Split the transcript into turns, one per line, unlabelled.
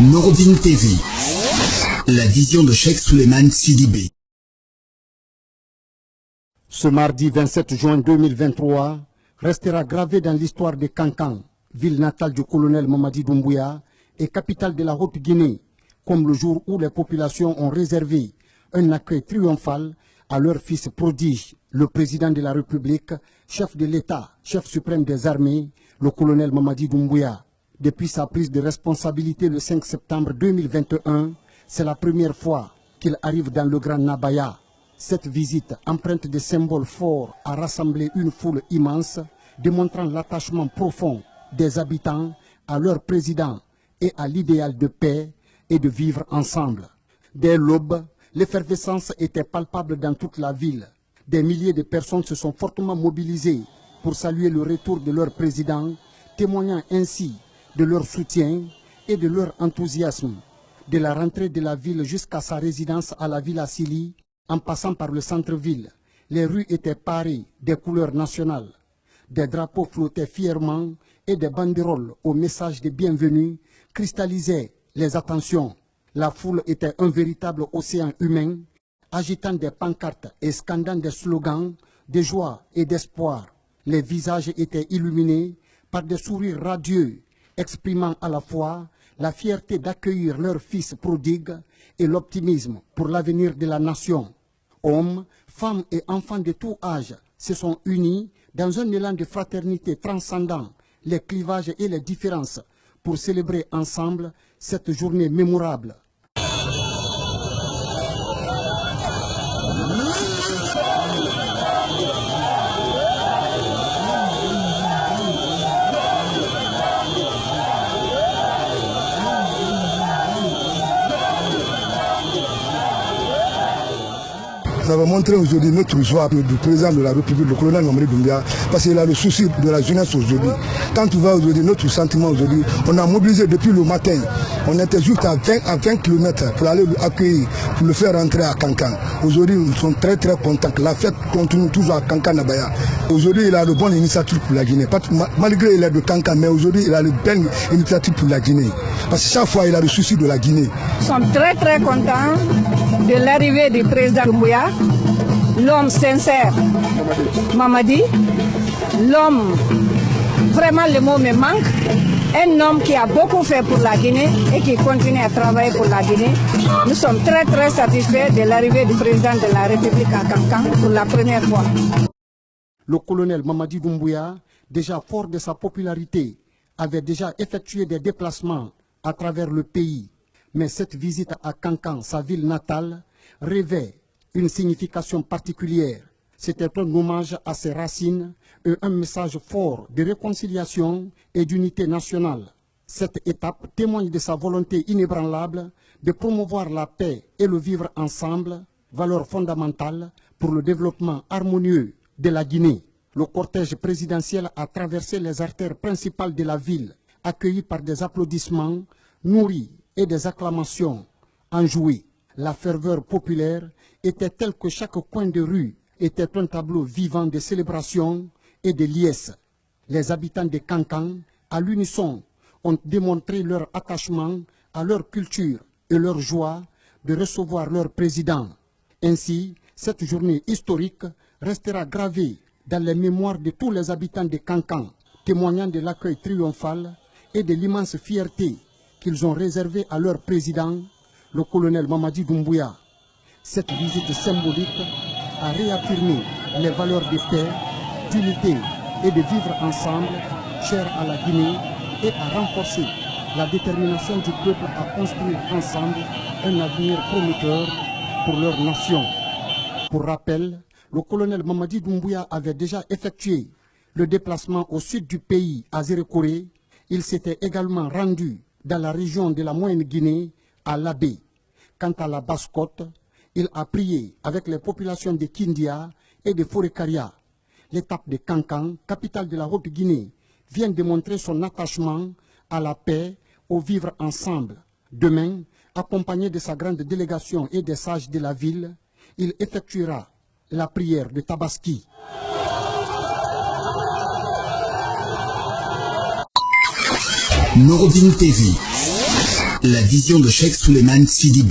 Nourdine TV, la vision de Cheikh Souleymane Sidibé.
Ce mardi 27 juin 2023 restera gravé dans l'histoire de Kankan, ville natale du colonel Mamadi Doumbouya et capitale de la Haute-Guinée, comme le jour où les populations ont réservé un accueil triomphal à leur fils prodige, le président de la République, chef de l'État, chef suprême des armées, le colonel Mamadi Doumbouya. Depuis sa prise de responsabilité le 5 septembre 2021, c'est la première fois qu'il arrive dans le Grand Nabaya. Cette visite, empreinte de symboles forts, a rassemblé une foule immense, démontrant l'attachement profond des habitants à leur président et à l'idéal de paix et de vivre ensemble. Dès l'aube, l'effervescence était palpable dans toute la ville. Des milliers de personnes se sont fortement mobilisées pour saluer le retour de leur président, témoignant ainsi de leur soutien et de leur enthousiasme. De la rentrée de la ville jusqu'à sa résidence à la Villa Sili, en passant par le centre-ville, les rues étaient parées des couleurs nationales. Des drapeaux flottaient fièrement et des banderoles au message de bienvenue cristallisaient les attentions. La foule était un véritable océan humain, agitant des pancartes et scandant des slogans de joie et d'espoir. Les visages étaient illuminés par des sourires radieux, exprimant à la fois la fierté d'accueillir leur fils prodigue et l'optimisme pour l'avenir de la nation. Hommes, femmes et enfants de tout âge se sont unis dans un élan de fraternité transcendant les clivages et les différences pour célébrer ensemble cette journée mémorable.
Ça va montrer aujourd'hui notre joie du président de la République, le colonel Mamadi Doumbouya, parce qu'il a le souci de la jeunesse aujourd'hui. Quand tu vas aujourd'hui, notre sentiment aujourd'hui, on a mobilisé depuis le matin. On était juste à 20 km pour aller l'accueillir, pour le faire rentrer à Kankan. Aujourd'hui, nous sommes très contents. La fête continue toujours à Kankan Nabaya. Aujourd'hui, il a de bonnes initiatives pour la Guinée. Malgré il est de Kankan, mais aujourd'hui, il a de bonnes initiatives pour la Guinée. Parce que chaque fois, il a le souci de la Guinée.
Nous sommes très contents de l'arrivée du président Doumbouya, l'homme sincère, Mamadi, l'homme, vraiment le mot me manque, un homme qui a beaucoup fait pour la Guinée et qui continue à travailler pour la Guinée. Nous sommes très satisfaits de l'arrivée du président de la République à Kankan pour la première fois.
Le colonel Mamadi Doumbouya, déjà fort de sa popularité, avait déjà effectué des déplacements à travers le pays. Mais cette visite à Kankan, sa ville natale, revêt une signification particulière. C'était un hommage à ses racines et un message fort de réconciliation et d'unité nationale. Cette étape témoigne de sa volonté inébranlable de promouvoir la paix et le vivre ensemble, valeur fondamentale pour le développement harmonieux de la Guinée. Le cortège présidentiel a traversé les artères principales de la ville, accueilli par des applaudissements nourris et des acclamations enjouées. La ferveur populaire était telle que chaque coin de rue était un tableau vivant de célébration et de liesse. Les habitants de Kankan, à l'unisson, ont démontré leur attachement à leur culture et leur joie de recevoir leur président. Ainsi, cette journée historique restera gravée dans les mémoires de tous les habitants de Kankan, témoignant de l'accueil triomphal et de l'immense fierté qu'ils ont réservé à leur président, le colonel Mamadi Doumbouya. Cette visite symbolique a réaffirmé les valeurs de paix, d'unité et de vivre ensemble, chères à la Guinée, et a renforcé la détermination du peuple à construire ensemble un avenir prometteur pour leur nation. Pour rappel, le colonel Mamadi Doumbouya avait déjà effectué le déplacement au sud du pays, à Zérékoré. Il s'était également rendu dans la région de la Moyenne-Guinée, à Labé. Quant à la Basse-Côte, il a prié avec les populations de Kindia et de Forekaria. L'étape de Kankan, capitale de la Haute-Guinée, vient démontrer son attachement à la paix, au vivre ensemble. Demain, accompagné de sa grande délégation et des sages de la ville, il effectuera la prière de Tabaski.
Nourdine TV, La vision de Cheikh Souleymane Sidibé.